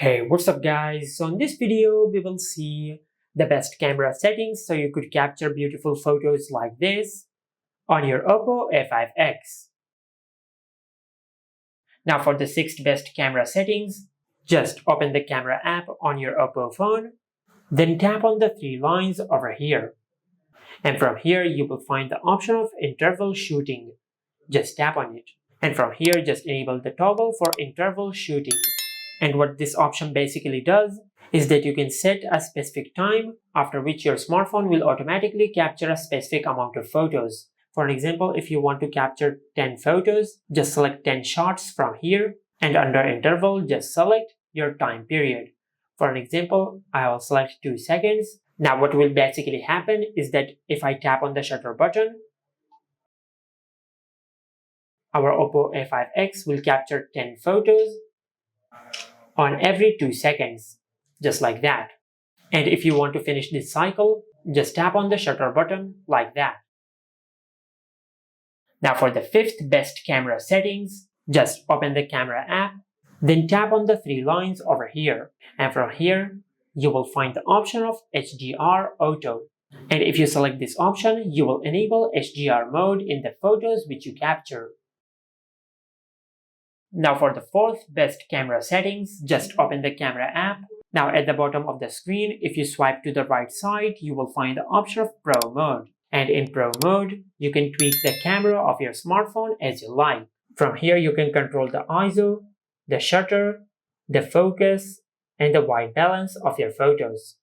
Hey, what's up guys? So in this video, we will see the best camera settings so you could capture beautiful photos like this on your Oppo A5x. Now for the 6th best camera settings, just open the camera app on your Oppo phone, then tap on the 3 lines over here. And from here, you will find the option of interval shooting. Just tap on it. And from here, just enable the toggle for interval shooting. And what this option basically does is that you can set a specific time after which your smartphone will automatically capture a specific amount of photos. For an example, if you want to capture 10 photos, just select 10 shots from here, and under interval, just select your time period. For an example, I will select 2 seconds. Now what will basically happen is that if I tap on the shutter button, our Oppo A5x will capture 10 photos on every 2 seconds, just like that. And if you want to finish this cycle, just tap on the shutter button like that. Now for the 5th best camera settings, just open the camera app, then tap on the 3 lines over here. And from here, you will find the option of HDR Auto. And if you select this option, you will enable HDR mode in the photos which you capture. Now for the 4th best camera settings, just open the camera app. Now at the bottom of the screen, if you swipe to the right side, you will find the option of Pro mode. And in Pro mode, you can tweak the camera of your smartphone as you like. From here, you can control the ISO, the shutter, the focus, and the white balance of your photos.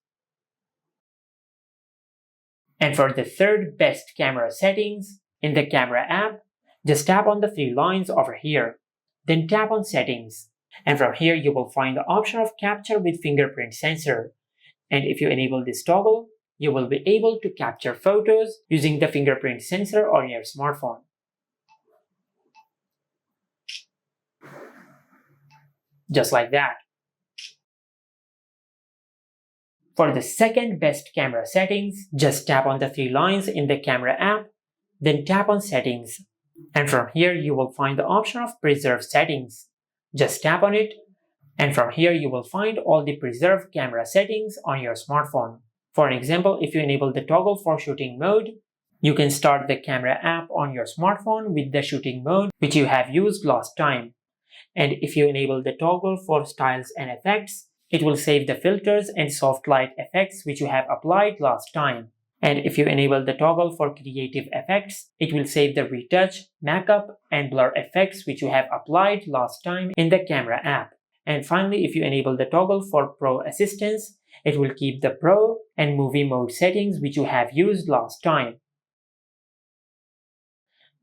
And for the 3rd best camera settings, in the camera app, just tap on the 3 lines over here. Then tap on Settings. And from here, you will find the option of Capture with Fingerprint sensor. And if you enable this toggle, you will be able to capture photos using the fingerprint sensor on your smartphone. Just like that. For the 2nd best camera settings, just tap on the 3 lines in the camera app, then tap on Settings. And from here, you will find the option of Preserve Settings. Just tap on it, and from here, you will find all the preserved camera settings on your smartphone. For an example, if you enable the toggle for shooting mode, you can start the camera app on your smartphone with the shooting mode which you have used last time. And if you enable the toggle for styles and effects, it will save the filters and soft light effects which you have applied last time. And if you enable the toggle for creative effects, it will save the retouch, markup, and blur effects which you have applied last time in the camera app. And finally, if you enable the toggle for Pro Assistance, it will keep the Pro and Movie mode settings which you have used last time.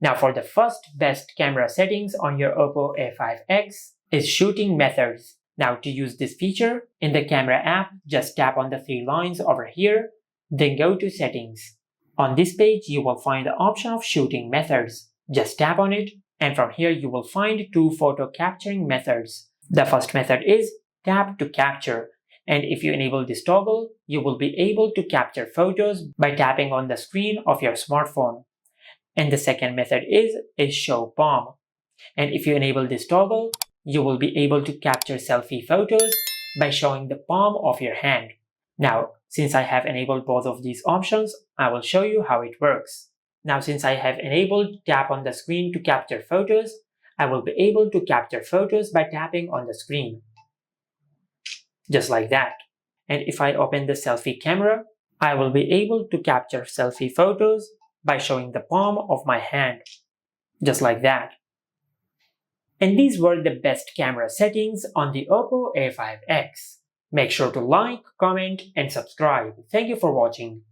Now for the 1st best camera settings on your Oppo A5x is shooting methods. Now to use this feature, in the camera app, just tap on the 3 lines over here, then go to Settings. On this page, you will find the option of shooting methods. Just tap on it, and from here you will find 2 photo capturing methods. The first method is Tap to Capture. And if you enable this toggle, you will be able to capture photos by tapping on the screen of your smartphone. And the second method is Show Palm. And if you enable this toggle, you will be able to capture selfie photos by showing the palm of your hand. Now, since I have enabled both of these options, I will show you how it works. Now, since I have enabled tap on the screen to capture photos, I will be able to capture photos by tapping on the screen. Just like that. And if I open the selfie camera, I will be able to capture selfie photos by showing the palm of my hand. Just like that. And these were the best camera settings on the Oppo A5x. Make sure to like, comment, and subscribe. Thank you for watching.